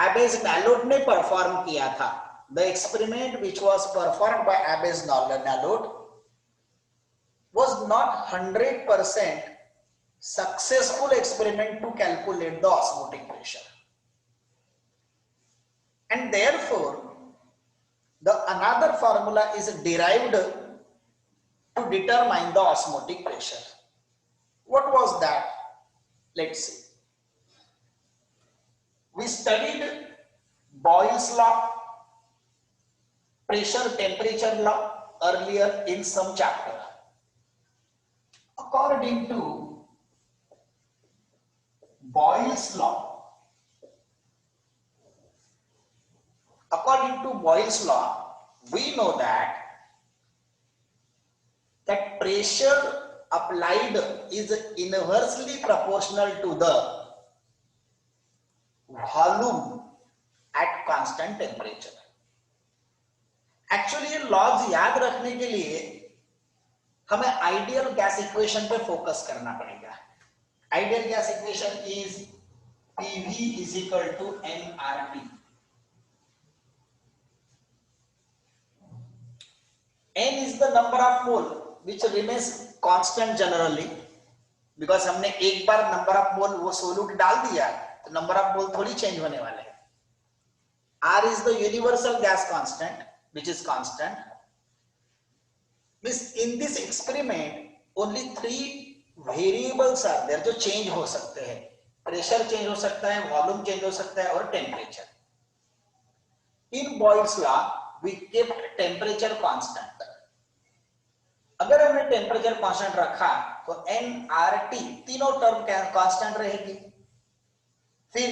एबेज नैलोट ने परफॉर्म किया था. The experiment which was perform by Abbe Nollet was not 100% successful experiment to calculate the osmotic pressure, and therefore the another formula is derived to determine the osmotic pressure. What was that? Let's see. We studied Boyle's law, pressure temperature law earlier in some chapter. According to Boyle's law, we know that pressure applied is inversely proportional to the volume at constant temperature. Actually ये laws याद रखने के लिए हमें ideal gas equation पे focus करना पड़ेगा. Ideal gas equation is PV is equal to nRT. N is the number of mole which remains constant generally, because हमने एक बार नंबर ऑफ मोल वो सोल्यूट डाल दिया तो नंबर ऑफ मोल थोड़ी चेंज होने वाले हैं. R is the universal gas constant which is constant. Means in this experiment only 3 variables are there जो चेंज हो सकते हैं. प्रेशर चेंज हो सकता है, वॉल्यूम चेंज हो सकता है और temperature. In Boyle's law we kept temperature constant. अगर हमने टेम्परेचर कांस्टेंट रखा तो nRT तीनों टर्म कांस्टेंट रहेगी. फिर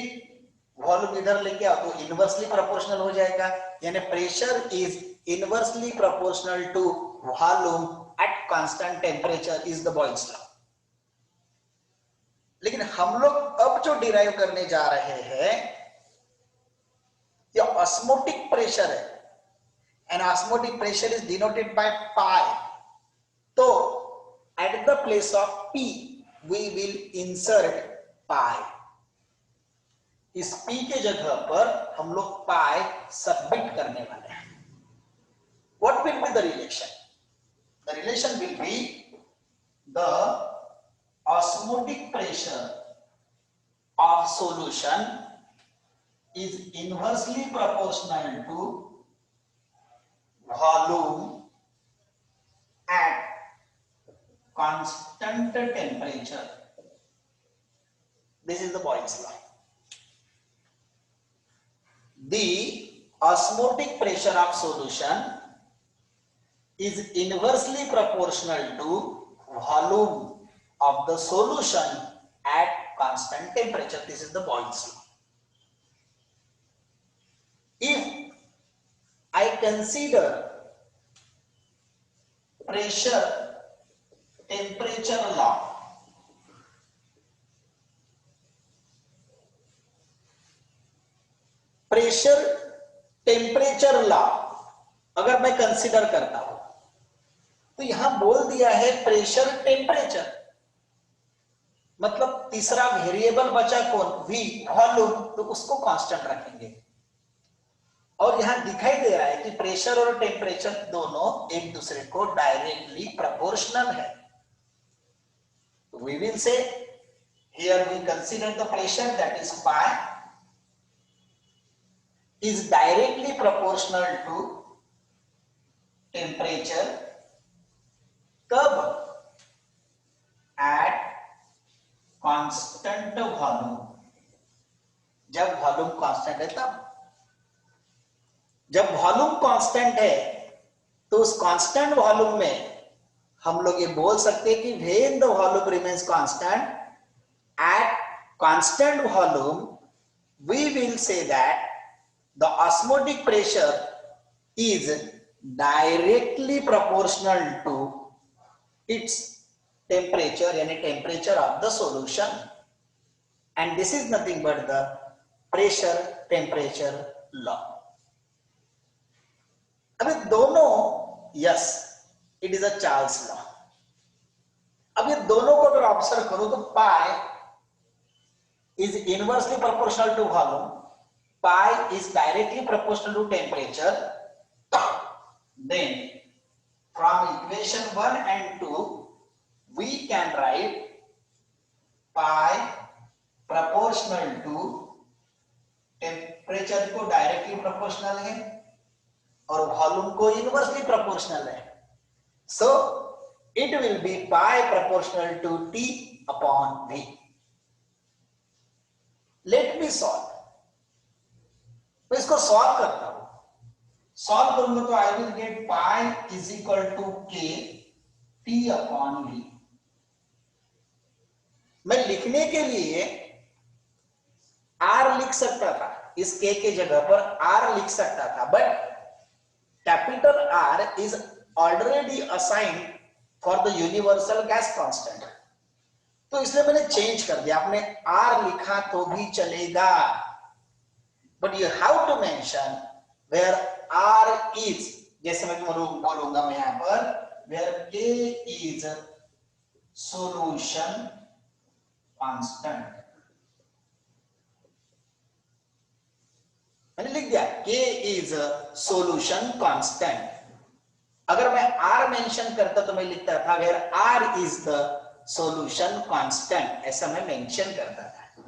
वॉल्यूम इधर लेके आओ तो इनवर्सली प्रोपोर्शनल हो जाएगा, यानी pressure is inversely proportional to volume at constant temperature is the Boyle's law. लेकिन हम लोग अब जो डिराइव करने जा रहे हैं ये ऑस्मोटिक प्रेशर है, and osmotic pressure is denoted by pi. तो at the place of P we will insert pi. इस P के जगह पर हम लोग पाई सबमिट करने वाले हैं. What will be the relation? The relation will be the osmotic pressure of solution is inversely proportional to volume at constant temperature. This is the Boyle's law. The osmotic pressure of solution is inversely proportional to volume of the solution at constant temperature. This is the Boyle's law. If I consider pressure temperature law, pressure temperature law अगर मैं consider करता हूं तो यहां बोल दिया है pressure temperature, मतलब तीसरा वेरिएबल बचा कौन? V, volume. तो उसको कांस्टेंट रखेंगे. और यहां दिखाई दे रहा है कि प्रेशर और टेम्परेचर दोनों एक दूसरे को डायरेक्टली प्रोपोर्शनल है. We will say here we consider the pressure that is pi is directly proportional to temperature. कब? at constant volume. जब वॉल्यूम कांस्टेंट है तब. जब वॉल्यूम कांस्टेंट है तो उस कांस्टेंट वॉल्यूम में हम लोग ये बोल सकते हैं कि when the volume remains constant, at constant volume we will say that the osmotic pressure is directly proportional to its temperature, यानी temperature of the solution, and this is nothing but the pressure temperature law. अभी दोनों yes it is a Charles law. अब ये दोनों को अगर observe करो तो पाई is inversely proportional to volume. pi is directly proportional to temperature, then from equation 1 and 2 we can write pi proportional to temperature को डायरेक्टली प्रोपोर्शनल है और वॉल्यूम को इनवर्सली प्रोपोर्शनल है, so it will be pi proportional to T upon V. Let me solve. मैं इसको solve करता हूं. Solve करूंगा तो I will get pi is equal to K T upon V. मैं लिखने के लिए आर लिख सकता था, इस के जगह पर आर लिख सकता था, but capital R is already assigned for the universal gas constant, तो इसलिए मैंने चेंज कर दिया. आपने आर लिखा तो भी चलेगा, but you have to mention where R is, जैसे मैं बोलूंगा मैं यहां पर वेयर के इज सॉल्यूशन कांस्टेंट. मैंने लिख दिया K इज सॉल्यूशन कांस्टेंट. अगर मैं R मेंशन करता तो मैं लिखता था where R is the solution constant, ऐसा मैं मेंशन करता था.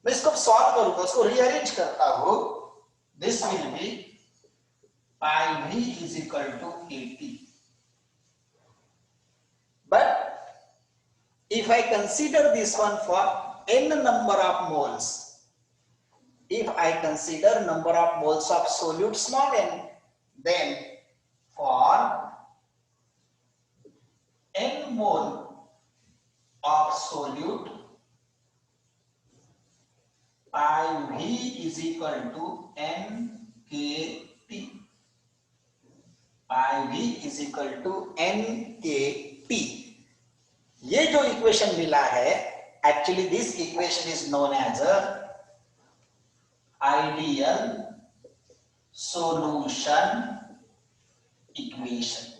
मैं इसको सॉल्व करूंगा, उसको रीअरेंज करता हूं. This will be pi v is equal to KT. But if I consider this one for n number of moles, if I consider number of moles of solute small n, then for n mole of solute pi v is equal to n kT. pi v is equal to n kT. ये जो equation मिला है, actually this equation is known as a ideal solution equation.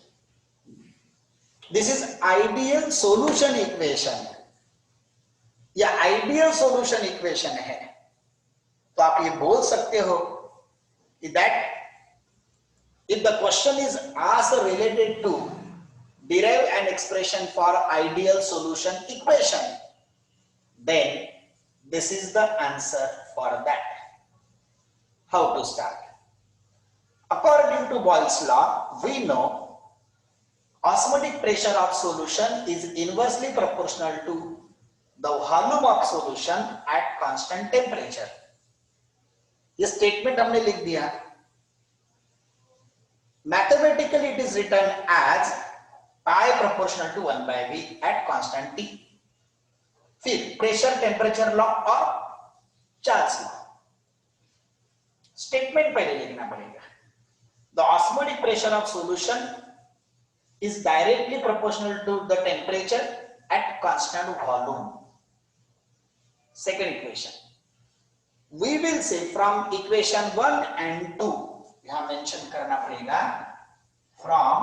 This is ideal solution equation या ideal solution equation है. तो आप ये बोल सकते हो that if the question is asked related to derive an expression for ideal solution equation, then this is the answer for that. How to start? According to Boyle's law, we know osmotic pressure of solution is inversely proportional to the volume of solution at constant temperature. ये statement हमने लिख दिया. Mathematically it is written as pi proportional to 1 by v at constant t. फिर pressure temperature law और Charles law. Statement पहले लिखना पड़ेगा. The osmotic pressure of solution is directly proportional to the temperature at constant volume. Second equation we will say from equation 1 and 2, यहां mention करना पड़ेगा from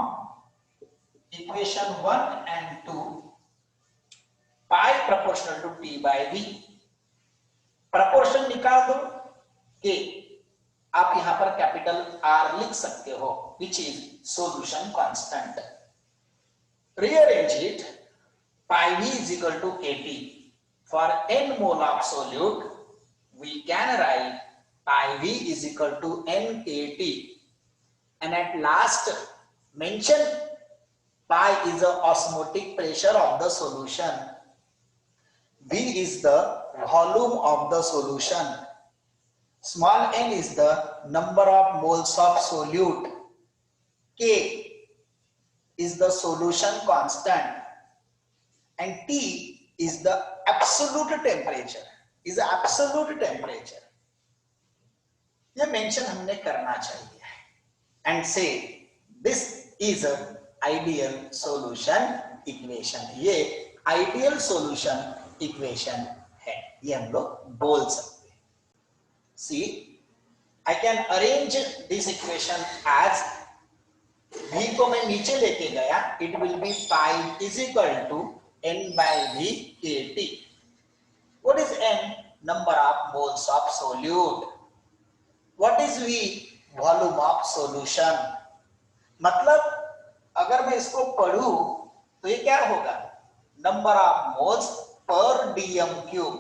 equation 1 and 2 pi proportional to T by V. Proportion निकाल दो कि आप यहां पर capital R लिख सकते हो, which is solution constant. Rearrange it. Pi v is equal to KT. For n mole of solute, we can write pi v is equal to n KT. And at last, mention pi is the osmotic pressure of the solution. V is the volume of the solution. Small n is the number of moles of solute. K is the solution constant. And T is the absolute temperature. Is the absolute temperature. ये mention हमने करना चाहिए. And say this is a ideal solution equation. ये ideal solution equation है. ये हम लोग बोल सकते. See, I can arrange this equation as v को मैं नीचे लेके गया, it will be pi is equal to n by v kt. What is n? number of moles of solute. What is V? Volume of solution. मतलब अगर मैं इसको पढ़ूं तो ये क्या होगा? Number of moles per dm cube,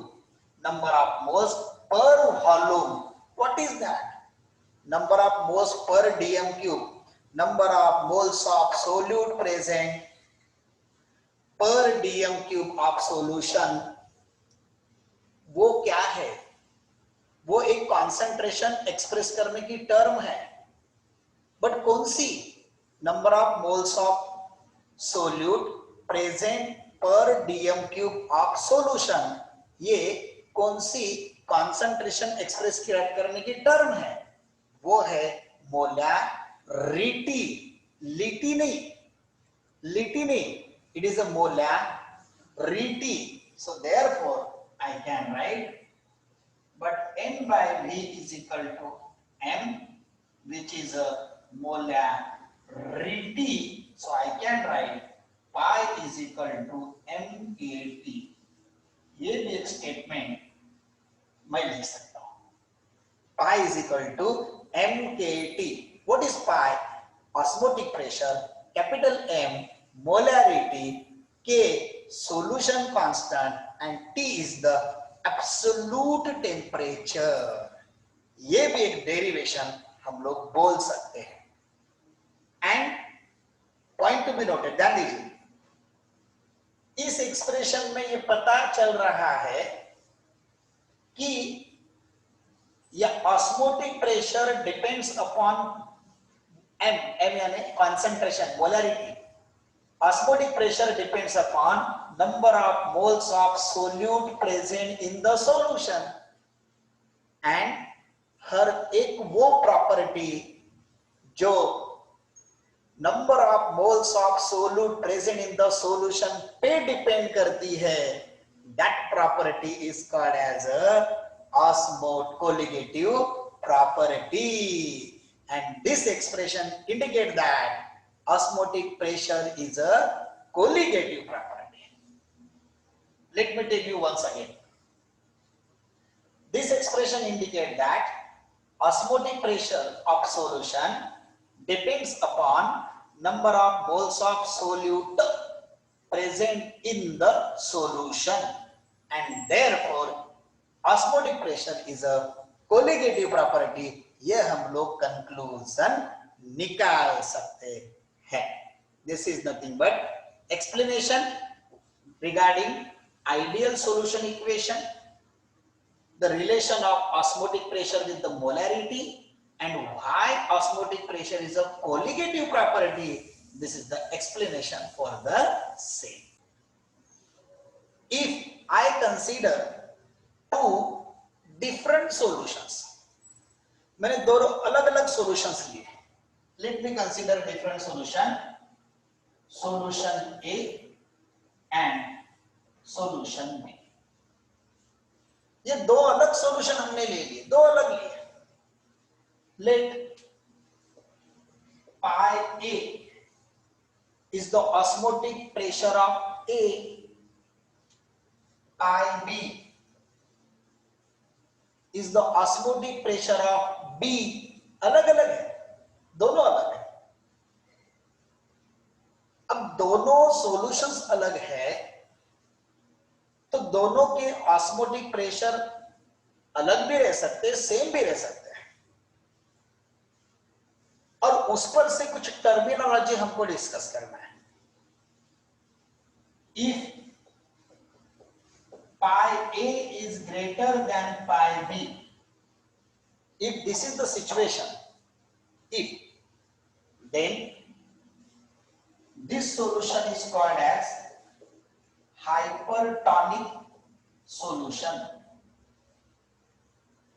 number of moles per volume. What is that? Number of moles per dm cube, number of moles of solute present per dm cube of solution. वो क्या है? वो एक concentration express करने की term है, but कौन सी? Number of moles of solute present per dm cube of solution. ये कौन सी कॉन्सेंट्रेशन एक्सप्रेस करने की टर्म है? वो है मोलैरिटी. लिटी नहीं, लिटी नहीं, it is a molarity. So therefore I can write, but n by v is equal to m, which is a molarity. So I can write pi is equal to MKT. ये भी एक statement मैं लिख सकता हूं. pi is equal to MKT. What is pi? Osmotic pressure, capital M, molarity, K solution constant, and T is the absolute temperature. ये भी एक डेरिवेशन हम लोग बोल सकते हैं. And point to be noted, ध्यान दीजिए, इस एक्सप्रेशन में ये पता चल रहा है कि यह osmotic pressure depends upon M. M यानी concentration, molarity. Osmotic pressure depends upon number of moles of solute present in the solution. And हर एक वो प्रॉपर्टी जो number of moles of solute present in the solution पे depend करती है, that property is called as a osmocolligative property. And this expression indicates that osmotic pressure is a colligative property. Let me tell you once again. This expression indicates that osmotic pressure of solution depends upon number of moles of solute present in the solution, and therefore osmotic pressure is a colligative property. ये हम लोग conclusion निकाल सकते हैं. This is nothing but explanation regarding ideal solution equation, the relation of osmotic pressure with the molarity, and why osmotic pressure is a colligative property. This is the explanation for the same. If I consider two different solutions, मैंने दोनों अलग अलग solutions लिए. Let me consider different solution, solution A and solution B. ये दो अलग solution हमने ले लिए, दो अलग लिए. Let pi A is the osmotic pressure of A, pi B is the osmotic pressure of B. अलग अलग है, दोनों अलग है. अब दोनों सॉल्यूशंस अलग है तो दोनों के ऑस्मोटिक प्रेशर अलग भी रह सकते हैं, सेम भी रह सकते हैं, और उस पर से कुछ टर्मिनोलॉजी हमको डिस्कस करना है. If pi A is greater than pi B, if this is the situation, if, then this solution is called as hypertonic solution.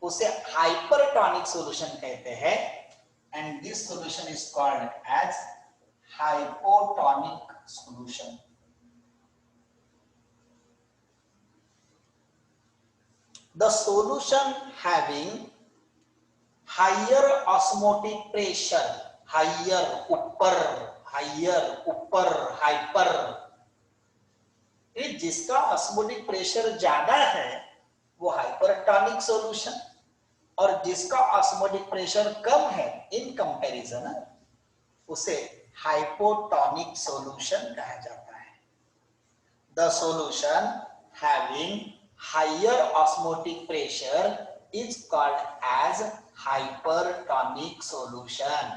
उसे hypertonic solution कहते हैं, and this solution is called as hypotonic solution. The solution having higher osmotic pressure, higher ऊपर, hyper, जिसका osmotic pressure ज्यादा है वो hypertonic solution, और जिसका ऑस्मोटिक प्रेशर कम है इन कंपैरिजन उसे हाइपोटोनिक सॉल्यूशन कहा जाता है। The solution having higher osmotic pressure is called as hypertonic solution.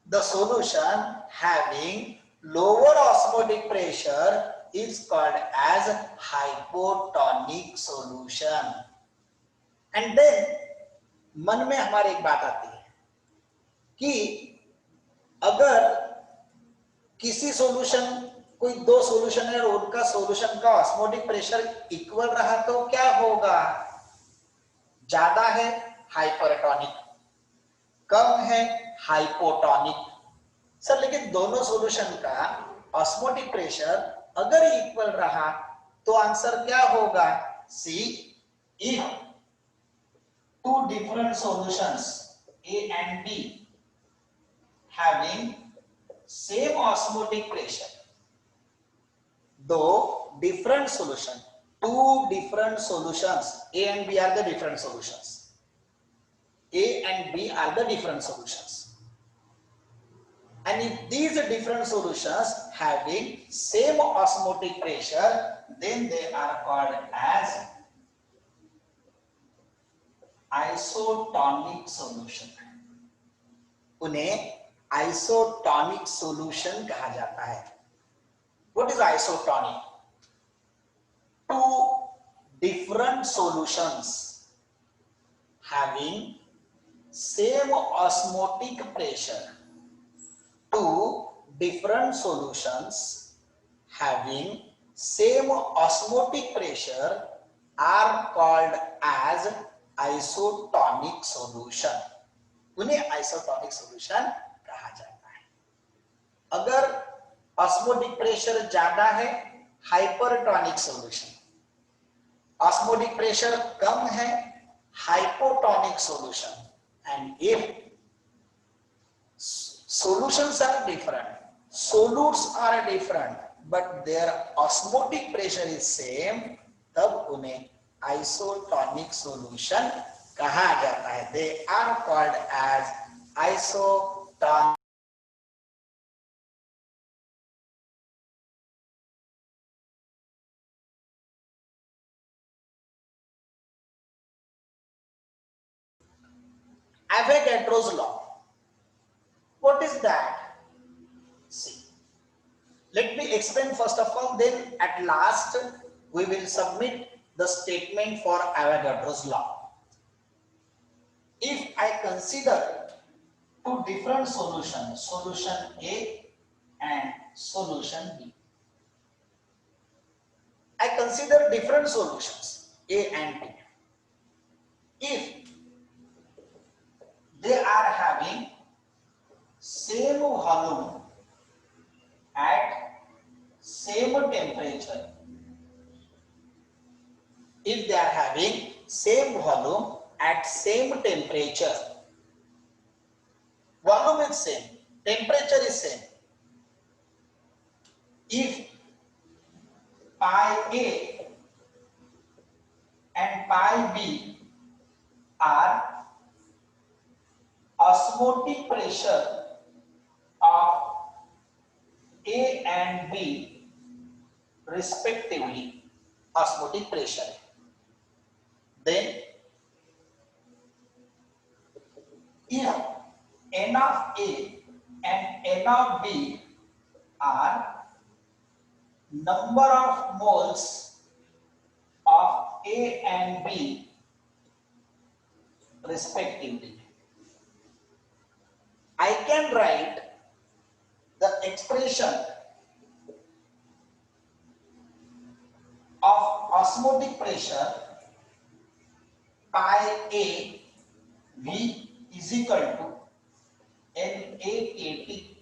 The solution having lower osmotic pressure is called as hypotonic solution. And then मन में हमारे एक बात आती है कि अगर किसी सॉल्यूशन, कोई दो सॉल्यूशन है और उनका सॉल्यूशन का ऑस्मोटिक प्रेशर इक्वल रहा तो क्या होगा? ज्यादा है हाइपरटॉनिक, कम है हाइपोटॉनिक। सर लेकिन दोनों सॉल्यूशन का ऑस्मोटिक प्रेशर अगर इक्वल रहा तो आंसर क्या होगा? C, if two different solutions A and B having same osmotic pressure, दो different solution, two different solutions, A and B are the different solutions. A and B are the different solutions. And if these different solutions having same osmotic pressure, then they are called as isotonic solution. उन्हें isotonic solution कहा जाता है। What is isotonic? Two different solutions having same osmotic pressure, two different solutions having same osmotic pressure are called as isotonic solution. उन्हें isotonic solution कहा जाता है। अगर osmotic pressure ज्यादा है हाइपरटॉनिक सॉल्यूशन, ऑस्मोटिक प्रेशर कम है hypotonic solution, and if solutions are different, solutes are different but their osmotic pressure is same, तब उन्हें आइसोटोनिक सॉल्यूशन कहा जाता है। They are called as isotonic. Avogadro's law. What is that? See, let me explain first of all, then at last we will submit the statement for Avogadro's law. If I consider two different solutions, solution A and solution B, I consider different solutions A and B. If they are having same volume at same temperature, if they are having same volume at same temperature, volume is same, temperature is same. If pi A and pi B are osmotic pressure of A and B respectively, osmotic pressure, then if N of A and N of B are number of moles of A and B respectively, I can write the expression of osmotic pressure pi A V is equal to NaKT,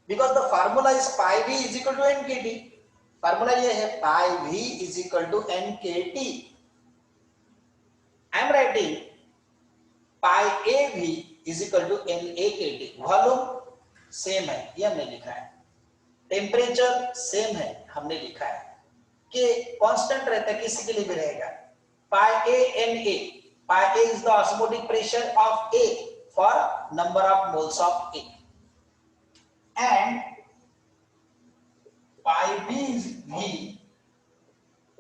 because the formula is pi V is equal to NKT. Formula ये है pi V is equal to NKT. I am writing pi AV is equal to NaKT. Volume same है ये हमने लिखा है, temperature same है हमने लिखा है, के कांस्टेंट रहता है, किसी के लिए भी रहेगा, pi A n A, pi A is the osmotic pressure of A for number of moles of A, and pi B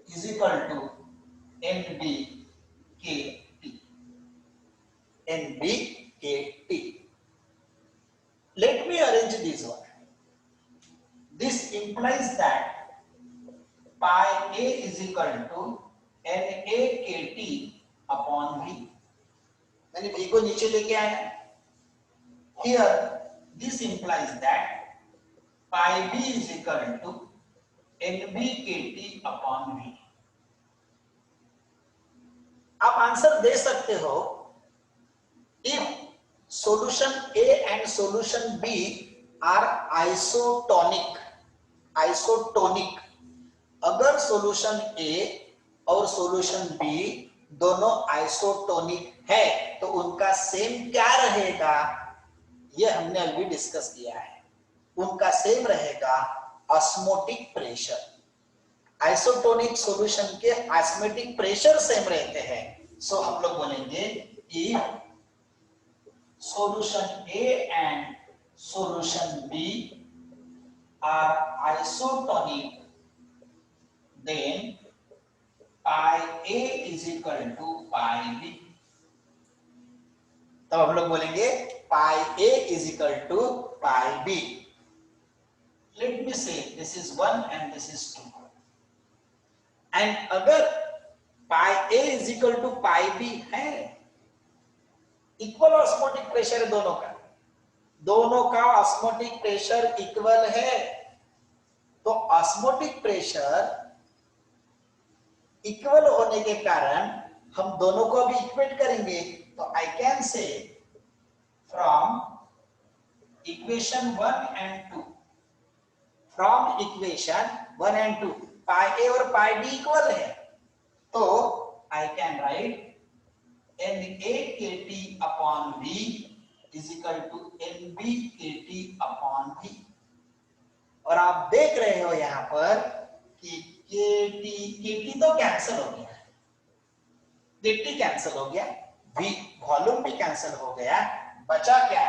is equal to n B K T, n B K T. Let me arrange this one. This implies that pi a is equal to na kt upon v. मैंने v को नीचे लेके आया. Here this implies that pi b is equal to nb kt upon v. आप answer दे सकते हो if solution A and solution B are isotonic. अगर solution A और solution B दोनों isotonic है तो उनका सेम क्या रहेगा, ये हमने अभी डिस्कस किया है. उनका सेम रहेगा ऑस्मोटिक प्रेशर. आइसोटोनिक सॉल्यूशन के ऑस्मोटिक प्रेशर सेम रहते हैं. सो हम लोग बोलेंगे कि solution A and solution B are isotonic, then pi A is equal to pi B. तब हम लोग बोलेंगे pi A is equal to pi B. Let me say this is 1 and this is 2. And अगर pi A is equal to pi B है, equal osmotic pressure है दोनों का osmotic pressure equal है, तो ऑस्मोटिक प्रेशर इक्वल होने के कारण हम दोनों को भी इक्वेट करेंगे. तो I can say from equation 1 and 2, from equation 1 and 2 पाई ए और पाई बी इक्वल है, तो I can write Na kt upon V is equal to Nb kt upon V. और आप देख रहे हो यहां पर कि kt तो कैंसिल हो गया, kt कैंसिल हो गया, V वॉल्यूम भी कैंसिल हो गया, बचा क्या,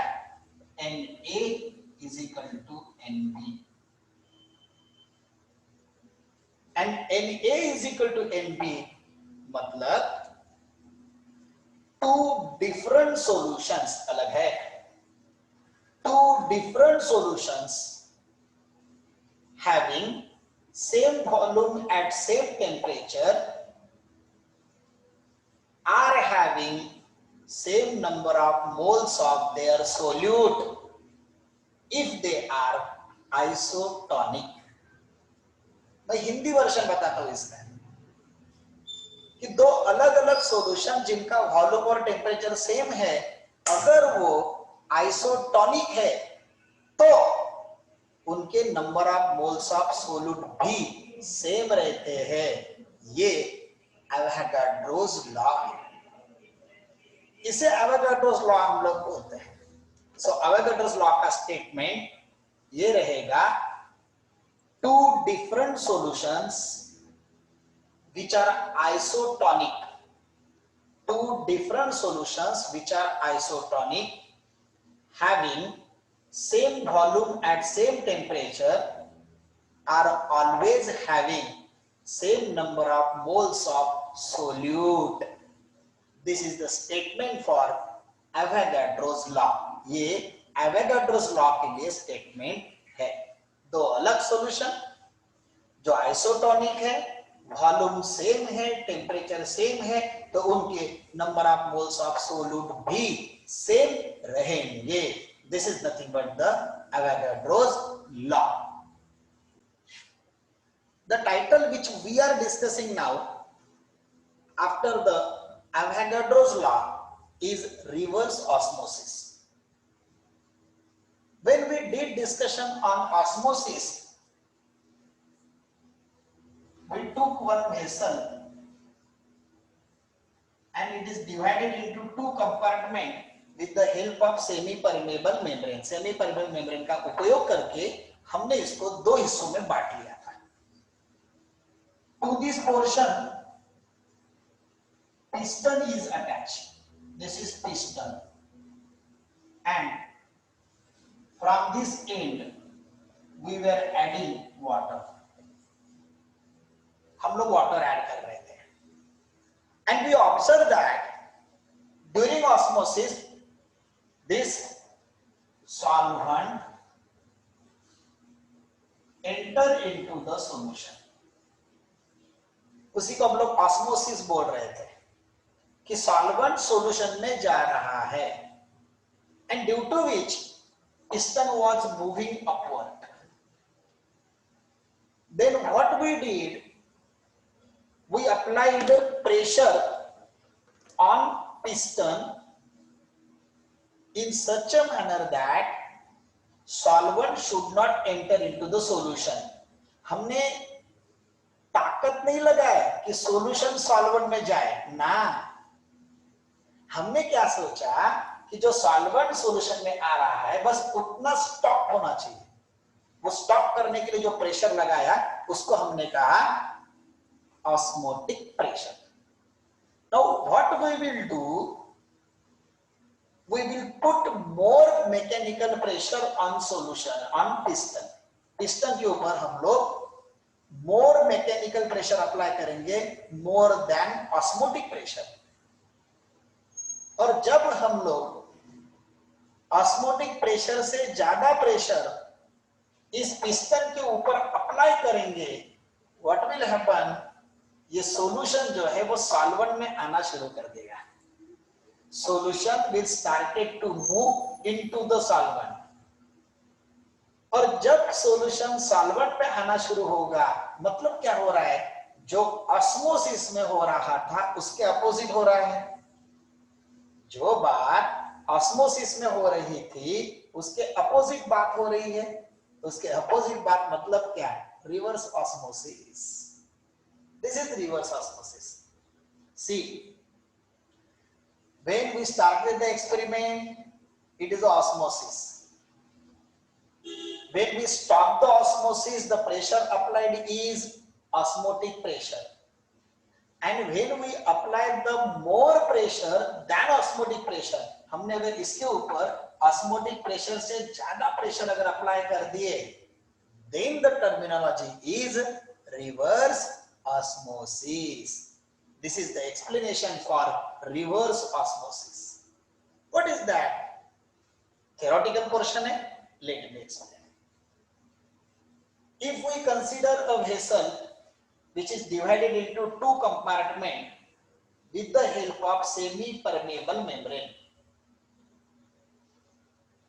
Na is equal to Nb, and Na is equal to Nb मतलब टू डिफरेंट सॉल्यूशंस अलग है. Two different solutions having same volume at same temperature are having same number of moles of their solute if they are isotonic. मैं Hindi version बताता हूं इसका कि दो अलग अलग सॉल्यूशन जिनका वॉल्यूम और टेम्परेचर सेम है, अगर वो आइसोटोनिक है तो उनके number of moles of solute भी सेम रहते हैं. ये एवोगाड्रोस लॉ है, इसे एवोगाड्रोस लॉ हम लोग बोलते हैं. सो एवोगाड्रोस लॉ का स्टेटमेंट ये रहेगा, two different solutions which are isotonic, two different solutions which are isotonic having same volume at same temperature are always having same number of moles of solute. This is the statement for Avogadro's law. ये Avogadro's law के लिए statement है. दो अलग solution जो isotonic है, volume same है, temperature same है, तो उनके number of moles of solute भी सेम रहेंगे. This is nothing but the Avogadro's law. The title which we are discussing now after the Avogadro's law is reverse osmosis. When we did discussion on osmosis, we took one vessel and it is divided into two compartments with the help of semi-permeable membrane. Semi-permeable membrane का उपयोग करके हमने इसको दो हिस्सों में बांट लिया था. To this portion, piston is attached. This is piston, and from this end we were adding water. हम लोग water add कर रहे थे, and we observe that during osmosis this solvent enter into the solution. उसी को हम लोग osmosis बोल रहे थे कि सॉल्वेंट सॉल्यूशन में जा रहा है, and due to which piston was moving upward. Then what we did, we applied pressure on piston in such a manner that solvent should not enter into the solution. हमने ताकत नहीं लगाया कि solution solvent में जाए ना, हमने क्या सोचा कि जो सॉल्वेंट सॉल्यूशन में आ रहा है बस उतना स्टॉप होना चाहिए. वो स्टॉप करने के लिए जो प्रेशर लगाया उसको हमने कहा osmotic pressure. Now what we will do, we will put more mechanical pressure on solution, on piston. piston के ऊपर हम लोग more mechanical pressure apply करेंगे more than osmotic pressure. और जब हम लोग osmotic pressure से ज्यादा pressure इस piston के ऊपर अप्लाई करेंगे, what will happen, ये solution जो है वो solvent में आना शुरू कर देगा. Solution will started to move into the solvent. और जब solution solvent पे आना शुरू होगा, मतलब क्या हो रहा है, जो osmosis में हो रहा था उसके अपोजिट हो रहा है. जो बात osmosis में हो रही थी उसके अपोजिट बात हो रही है. उसके अपोजिट बात मतलब क्या है, reverse osmosis. This is reverse osmosis. See, when we started the experiment, it is osmosis. When we stop the osmosis, the pressure applied is osmotic pressure. And when we apply the more pressure than osmotic pressure, हमने अगर इसके ऊपर osmotic pressure से ज्यादा pressure अगर apply कर दिए, then the terminology is reverse osmosis. This is the explanation for reverse osmosis. What is that? Theoretical portion है. Let me explain. If we consider a vessel which is divided into two compartments with the help of semi-permeable membrane,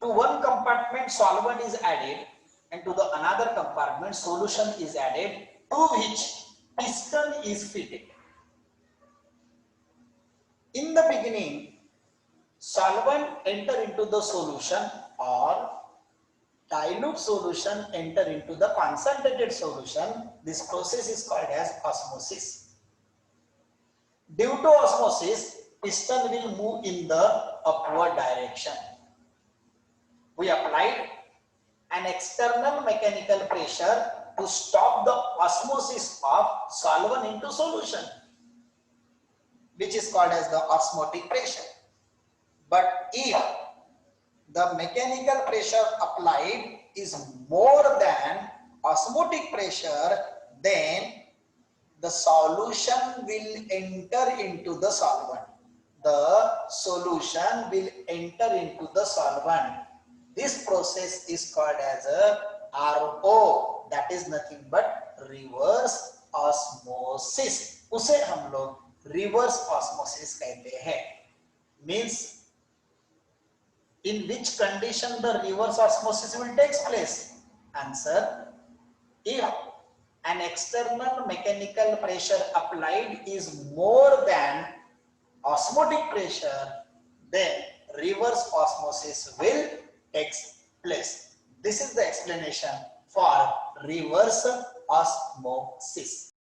to one compartment solvent is added and to the another compartment solution is added, to which piston is fitted. In the beginning, solvent enter into the solution or dilute solution enter into the concentrated solution. This process is called as osmosis. Due to osmosis, piston will move in the upward direction. We applied an external mechanical pressure to stop the osmosis of solvent into solution, which is called as the osmotic pressure. But if the mechanical pressure applied is more than osmotic pressure, then the solution will enter into the solvent. The solution will enter into the solvent. This process is called as a RO, that is nothing but reverse osmosis. उसे हम लोग reverse osmosis कहते हैं. Means in which condition the reverse osmosis will take place? Answer, if an external mechanical pressure applied is more than osmotic pressure, then reverse osmosis will take place. This is the explanation for reverse osmosis.